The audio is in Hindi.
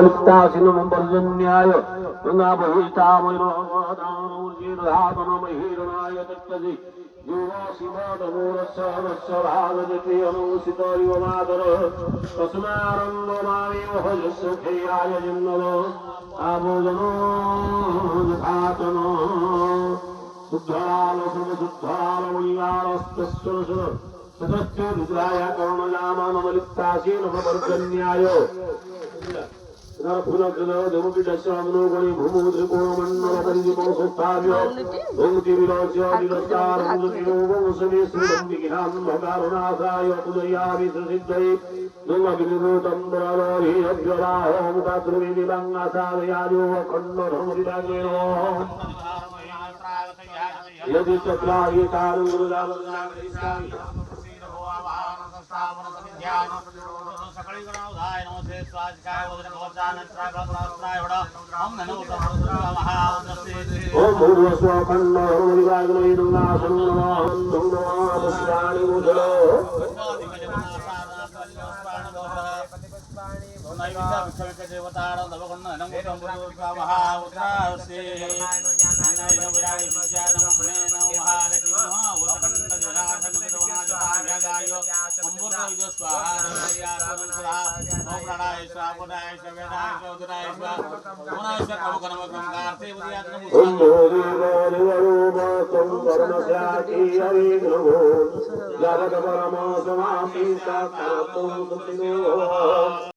लिप्तासिनमपर्जन्याय गङ्गाबहिष्ठामहिरोधानमहीरणाय तत्तजि जीवाशिवादमूरस्सहस्रभागजतेऽनुसितरिवमातर तस्मारङ्गमावेव हजस्सुखेयाय जिन्नव आभोजनो यथाचनो शुद्धाल सर्वशुद्धाल मणियारस्तस्वरसुर ततश्च रुद्राय करुणयामानमलिप्तासिनमपर्जन्याय देवपीठस्वामनोगणि भूमुद्रिकोणमण्डलपरिदिपंसुस्थाप्य भक्तिविलोच्यदिलस्तारमुदतीयोगमुसमे श्रीरम्बिकिनाम्भकारुणासाय पूजयाभिसिद्धये दुर्गविनिभूतं बराभिरव्यराहोमुदातृविनिलङ्गासादयाजो खण्डधर्मदिदागेन यदि चक्रायितारं गुरुदावदागरिष्यामि ओम भूर्भुवस्वखण्ड